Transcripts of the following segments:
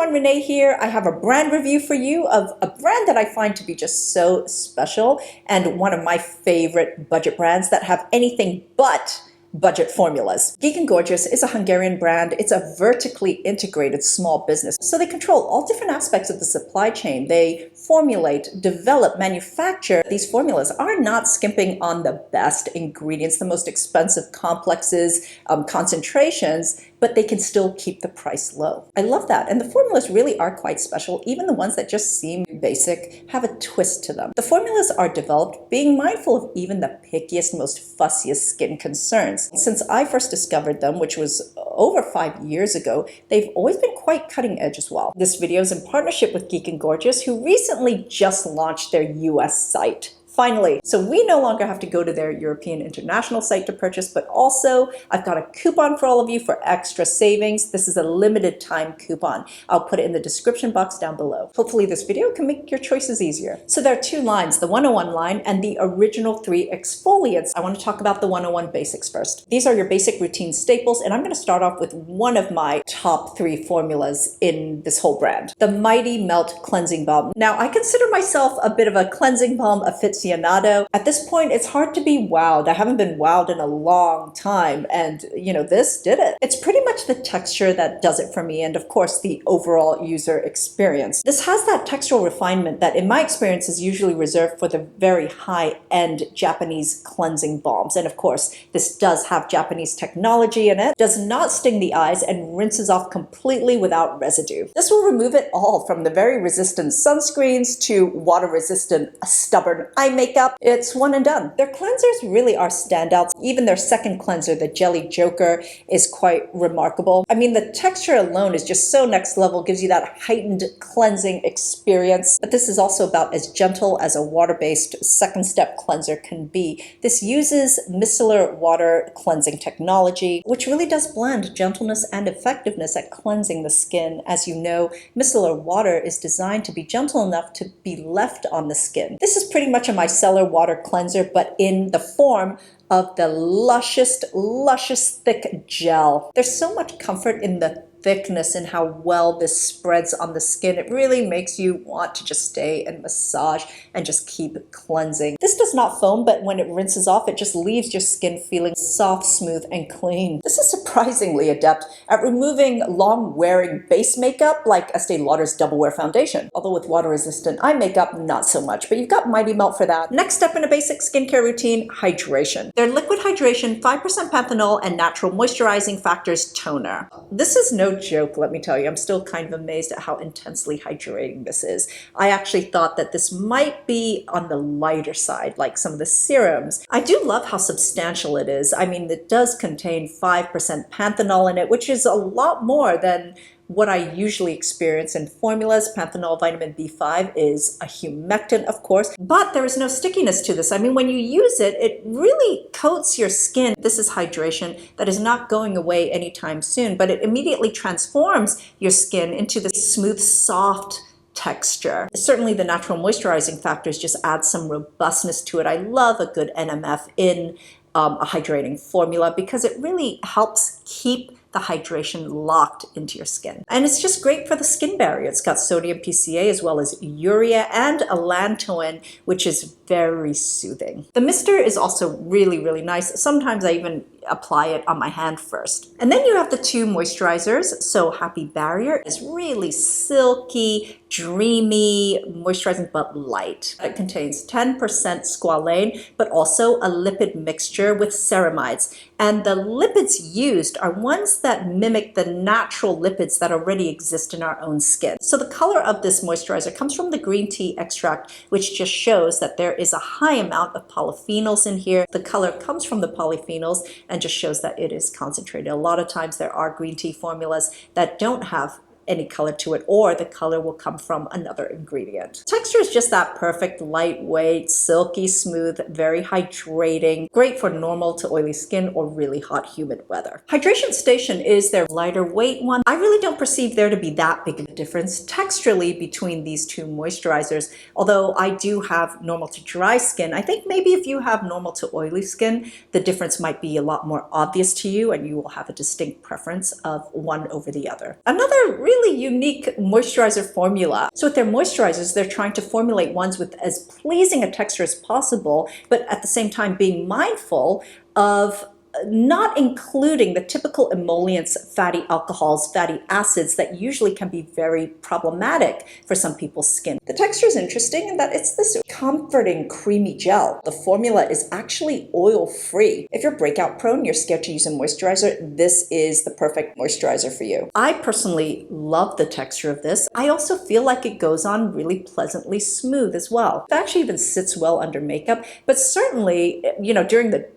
everyone, Renee here. I have a brand review for you of a brand that I find to be just so special and one of my favorite budget brands that have anything but budget formulas. Geek Gorgeous is a Hungarian brand. It's a vertically integrated small business. So they control all different aspects of the supply chain. They formulate, develop, manufacture. These formulas are not skimping on the best ingredients, the most expensive complexes, concentrations, but they can still keep the price low. I love that. And the formulas really are quite special. Even the ones that just seem basic have a twist to them. The formulas are developed being mindful of even the pickiest, most fussiest skin concerns. Since I first discovered them, which was over 5 years ago, they've always been quite cutting edge as well. This video is in partnership with Geek Gorgeous, who recently just launched their US site. Finally, so we no longer have to go to their European international site to purchase, but also I've got a coupon for all of you for extra savings. This is a limited time coupon. I'll put it in the description box down below. Hopefully this video can make your choices easier. So there are two lines, the 101 line and the original 3 exfoliants. I want to talk about the 101 basics first. These are your basic routine staples, and I'm going to start off with one of my top 3 formulas in this whole brand, the Mighty Melt Cleansing Balm. Now, I consider myself a bit of a cleansing balm aficionado. At this point, it's hard to be wowed. I haven't been wowed in a long time, and this did it. It's pretty much the texture that does it for me, and of course the overall user experience. This has that textural refinement that in my experience is usually reserved for the very high-end Japanese cleansing balms, and of course this does have Japanese technology in it, does not sting the eyes, and rinses off completely without residue. This will remove it all, from the very resistant sunscreens to water-resistant stubborn eye makeup. It's one and done. Their cleansers really are standouts. Even their second cleanser, the Jelly Joker, is quite remarkable. I mean, the texture alone is just so next level, gives you that heightened cleansing experience. But this is also about as gentle as a water-based second step cleanser can be. This uses micellar water cleansing technology, which really does blend gentleness and effectiveness at cleansing the skin. As you know, micellar water is designed to be gentle enough to be left on the skin. This is pretty much a micellar water cleanser, but in the form of the luscious thick gel. There's so much comfort in the thickness and how well this spreads on the skin. It really makes you want to just stay and massage and just keep cleansing. This does not foam, but when it rinses off, it just leaves your skin feeling soft, smooth, and clean. This is surprisingly adept at removing long-wearing base makeup like Estee Lauder's Double Wear Foundation. Although with water-resistant eye makeup, not so much, but you've got Mighty Melt for that. Next step in a basic skincare routine, hydration. Their liquid hydration, 5% panthenol, and natural moisturizing factors toner. This is no joke, let me tell you. I'm still kind of amazed at how intensely hydrating this is. I actually thought that this might be on the lighter side, like some of the serums. I do love how substantial it is. I mean, it does contain 5% panthenol in it, which is a lot more than what I usually experience in formulas. Panthenol vitamin B5 is a humectant, of course, but there is no stickiness to this. I mean, when you use it, it really coats your skin. This is hydration that is not going away anytime soon, but it immediately transforms your skin into the smooth, soft texture. Certainly the natural moisturizing factors just add some robustness to it. I love a good NMF in a hydrating formula because it really helps keep the hydration locked into your skin. And it's just great for the skin barrier. It's got sodium PCA as well as urea and allantoin, which is very soothing. The mister is also really nice. Sometimes I even apply it on my hand first. And then you have the 2 moisturizers. So Happy Barrier is really silky, dreamy, moisturizing but light. It contains 10% squalane, but also a lipid mixture with ceramides. And the lipids used are ones that mimic the natural lipids that already exist in our own skin. So the color of this moisturizer comes from the green tea extract, which just shows that there is a high amount of polyphenols in here. The color comes from the polyphenols and just shows that it is concentrated. A lot of times there are green tea formulas that don't have any color to it, or the color will come from another ingredient. Texture is just that perfect, lightweight, silky smooth, very hydrating, great for normal to oily skin or really hot, humid weather. Hydration Station is their lighter weight one. I really don't perceive there to be that big of a difference texturally between these two moisturizers, although I do have normal to dry skin. I think maybe if you have normal to oily skin, the difference might be a lot more obvious to you and you will have a distinct preference of one over the other. Another really really unique moisturizer formula. So with their moisturizers, they're trying to formulate ones with as pleasing a texture as possible, but at the same time being mindful of not including the typical emollients, fatty alcohols, fatty acids that usually can be very problematic for some people's skin. The texture is interesting in that it's this comforting, creamy gel. The formula is actually oil-free. If you're breakout prone, you're scared to use a moisturizer, this is the perfect moisturizer for you. I personally love the texture of this. I also feel like it goes on really pleasantly smooth as well. It actually even sits well under makeup, but certainly, during the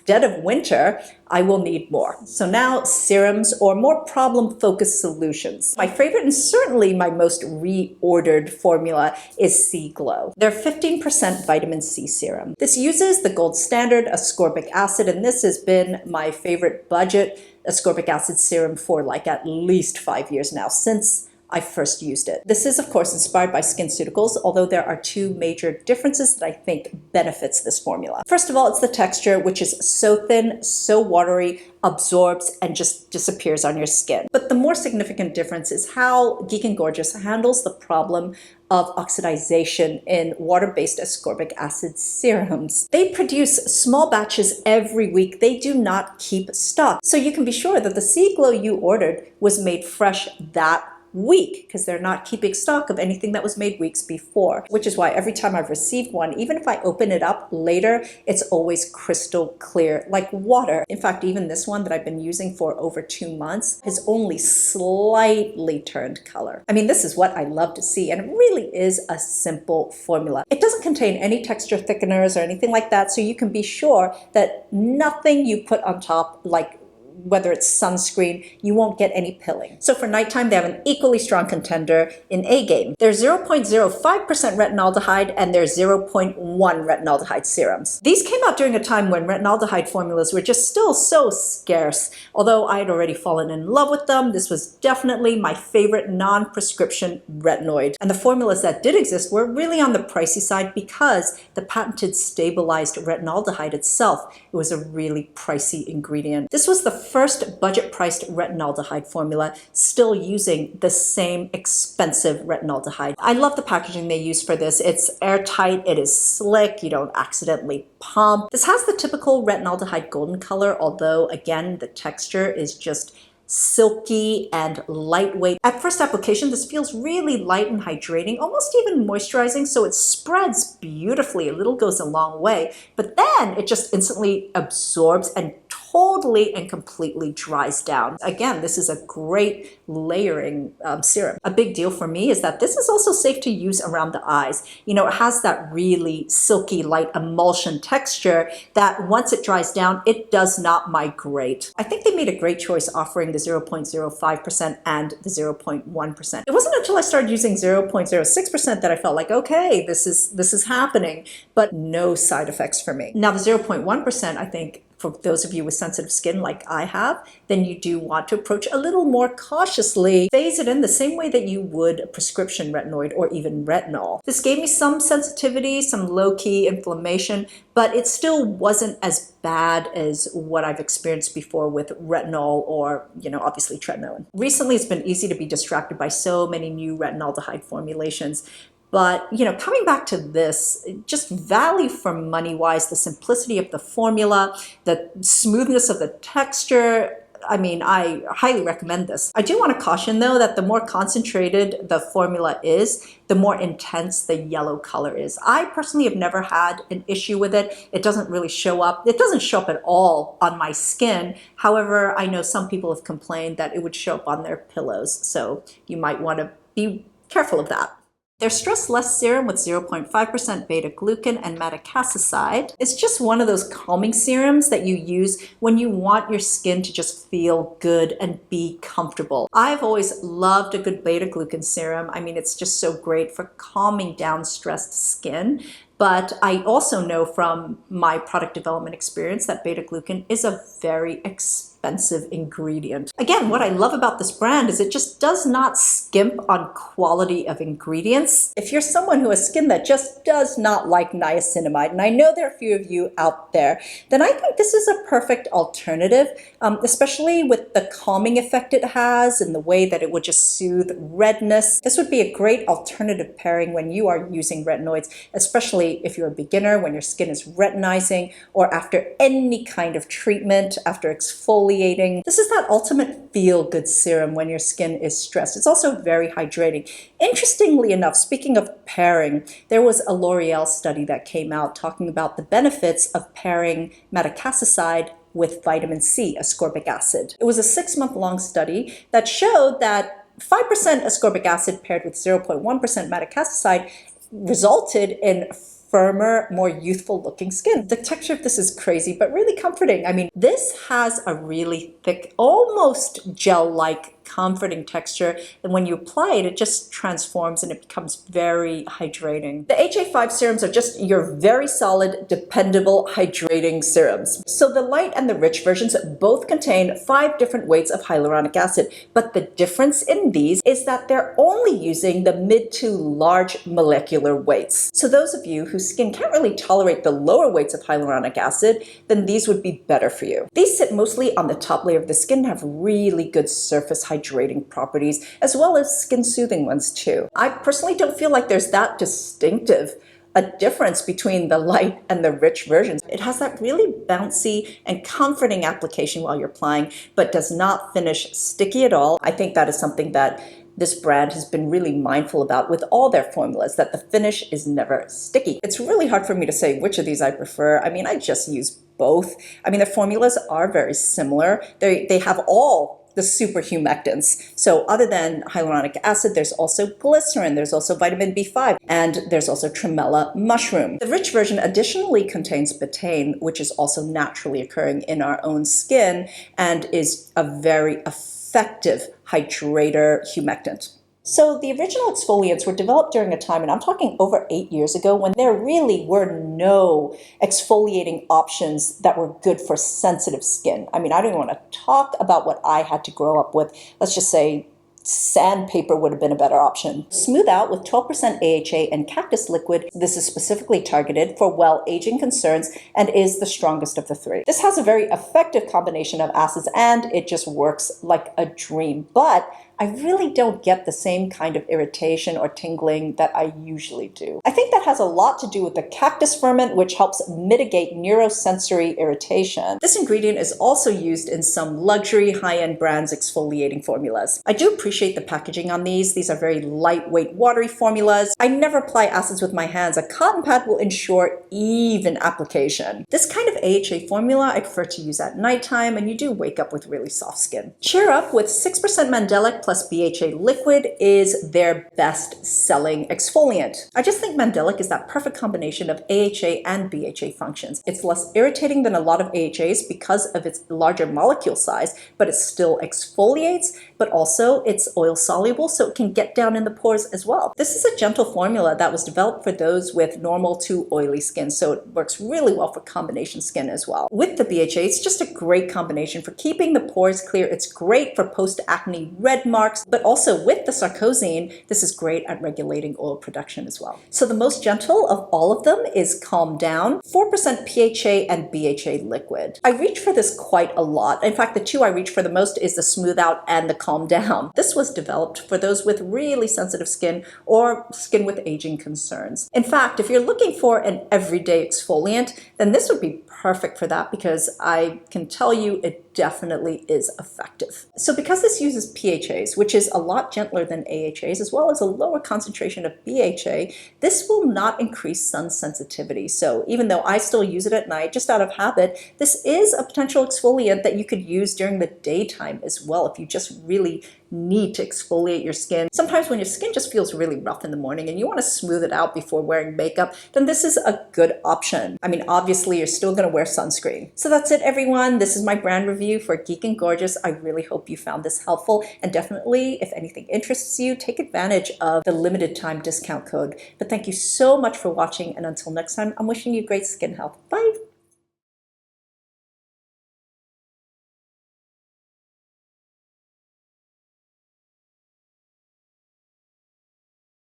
dead of winter, I will need more. So now serums or more problem-focused solutions. My favorite and certainly my most reordered formula is Sea Glow. Their 15% vitamin C serum. This uses the gold standard ascorbic acid, and this has been my favorite budget ascorbic acid serum for like at least 5 years now, since I first used it. This is, of course, inspired by SkinCeuticals, although there are two major differences that I think benefits this formula. First of all, it's the texture, which is so thin, so watery, absorbs, and just disappears on your skin. But the more significant difference is how Geek Gorgeous handles the problem of oxidization in water-based ascorbic acid serums. They produce small batches every week. They do not keep stock. So you can be sure that the Sea Glow you ordered was made fresh that week, because they're not keeping stock of anything that was made weeks before, which is why every time I've received one, even if I open it up later, it's always crystal clear like water. In fact, even this one that I've been using for over 2 months has only slightly turned color. I mean, this is what I love to see, and it really is a simple formula. It doesn't contain any texture thickeners or anything like that, so you can be sure that nothing you put on top, like whether it's sunscreen, you won't get any pilling. So for nighttime, they have an equally strong contender in A-game. There's 0.05% retinaldehyde and there's 0.1 retinaldehyde serums. These came out during a time when retinaldehyde formulas were just still so scarce. Although I had already fallen in love with them, this was definitely my favorite non-prescription retinoid. And the formulas that did exist were really on the pricey side because the patented stabilized retinaldehyde itself, it was a really pricey ingredient. This was the first budget-priced retinaldehyde formula, still using the same expensive retinaldehyde. I love the packaging they use for this. It's airtight, it is slick, you don't accidentally pump. This has the typical retinaldehyde golden color, although again, the texture is just silky and lightweight. At first application, this feels really light and hydrating, almost even moisturizing, so it spreads beautifully. A little goes a long way, but then it just instantly absorbs and totally and completely dries down. Again, this is a great layering serum. A big deal for me is that this is also safe to use around the eyes. You know, it has that really silky, light emulsion texture that once it dries down, it does not migrate. I think they made a great choice offering the 0.05% and the 0.1%. It wasn't until I started using 0.06% that I felt like, okay, this is happening, but no side effects for me. Now the 0.1%, I think, for those of you with sensitive skin like I have, then you do want to approach a little more cautiously. Phase it in the same way that you would a prescription retinoid or even retinol. This gave me some sensitivity, some low-key inflammation, but it still wasn't as bad as what I've experienced before with retinol or, obviously tretinoin. Recently, it's been easy to be distracted by so many new retinaldehyde formulations. But, coming back to this, just value for money wise, the simplicity of the formula, the smoothness of the texture, I mean, I highly recommend this. I do want to caution though that the more concentrated the formula is, the more intense the yellow color is. I personally have never had an issue with it. It doesn't really show up. It doesn't show up at all on my skin. However, I know some people have complained that it would show up on their pillows. So you might want to be careful of that. Their Stress Less serum with 0.5% beta-glucan and madecassoside is just one of those calming serums that you use when you want your skin to just feel good and be comfortable. I've always loved a good beta-glucan serum. I mean, it's just so great for calming down stressed skin. But I also know from my product development experience that beta-glucan is a very expensive ingredient. Again, what I love about this brand is it just does not skimp on quality of ingredients. If you're someone who has skin that just does not like niacinamide, and I know there are a few of you out there, then I think this is a perfect alternative, especially with the calming effect it has and the way that it would just soothe redness. This would be a great alternative pairing when you are using retinoids, especially if you're a beginner, when your skin is retinizing, or after any kind of treatment, after exfoliating. This is that ultimate feel-good serum when your skin is stressed. It's also very hydrating. Interestingly enough, speaking of pairing, there was a L'Oreal study that came out talking about the benefits of pairing madecassoside with vitamin C, ascorbic acid. It was a 6-month-long study that showed that 5% ascorbic acid paired with 0.1% madecassoside resulted in firmer, more youthful looking skin. The texture of this is crazy, but really comforting. I mean, this has a really thick, almost gel-like comforting texture, and when you apply it, it just transforms and it becomes very hydrating. The HA5 serums are just your very solid, dependable, hydrating serums. So the light and the rich versions both contain 5 different weights of hyaluronic acid, but the difference in these is that they're only using the mid to large molecular weights. So those of you whose skin can't really tolerate the lower weights of hyaluronic acid, then these would be better for you. These sit mostly on the top layer of the skin and have really good surface hydrating properties, as well as skin soothing ones too. I personally don't feel like there's that distinctive a difference between the light and the rich versions. It has that really bouncy and comforting application while you're applying, but does not finish sticky at all. I think that is something that this brand has been really mindful about with all their formulas, that the finish is never sticky. It's really hard for me to say which of these I prefer. I mean, I just use both. I mean, the formulas are very similar. They have all the super humectants. So other than hyaluronic acid, there's also glycerin, there's also vitamin B5, and there's also tremella mushroom. The rich version additionally contains betaine, which is also naturally occurring in our own skin and is a very effective hydrator humectant. So the original exfoliants were developed during a time, and I'm talking over 8 years ago, when there really were no exfoliating options that were good for sensitive skin. I mean, I don't even want to talk about what I had to grow up with. Let's just say sandpaper would have been a better option. Smooth Out with 12% AHA and cactus liquid. This is specifically targeted for well-aging concerns and is the strongest of the 3. This has a very effective combination of acids and it just works like a dream. But I really don't get the same kind of irritation or tingling that I usually do. I think that has a lot to do with the cactus ferment, which helps mitigate neurosensory irritation. This ingredient is also used in some luxury high-end brands' exfoliating formulas. I do appreciate the packaging on these. These are very lightweight, watery formulas. I never apply acids with my hands. A cotton pad will ensure even application. This kind of AHA formula I prefer to use at nighttime, and you do wake up with really soft skin. Cheer Up with 6% Mandelic plus BHA liquid is their best-selling exfoliant. I just think Mandelic is that perfect combination of AHA and BHA functions. It's less irritating than a lot of AHAs because of its larger molecule size, but it still exfoliates, but also it's oil soluble, so it can get down in the pores as well. This is a gentle formula that was developed for those with normal to oily skin, so it works really well for combination skin as well. With the BHA, it's just a great combination for keeping the pores clear. It's great for post-acne red marks, but also with the sarcosine, this is great at regulating oil production as well. So the most gentle of all of them is Calm Down, 4% PHA and BHA liquid. I reach for this quite a lot. In fact, the 2 I reach for the most is the Smooth Out and the Calm Down. This was developed for those with really sensitive skin or skin with aging concerns. In fact, if you're looking for an everyday exfoliant, then this would be perfect for that because I can tell you it definitely is effective. So because this uses PHAs, which is a lot gentler than AHAs, as well as a lower concentration of BHA, this will not increase sun sensitivity. So even though I still use it at night, just out of habit, this is a potential exfoliant that you could use during the daytime as well if you just really need to exfoliate your skin. Sometimes when your skin just feels really rough in the morning and you want to smooth it out before wearing makeup, then this is a good option. I mean, obviously you're still going to wear sunscreen. So that's it, everyone. This is my brand review review for Geek and Gorgeous. I really hope you found this helpful, and definitely, if anything interests you, take advantage of the limited time discount code. But thank you so much for watching, and until next time, I'm wishing you great skin health. Bye!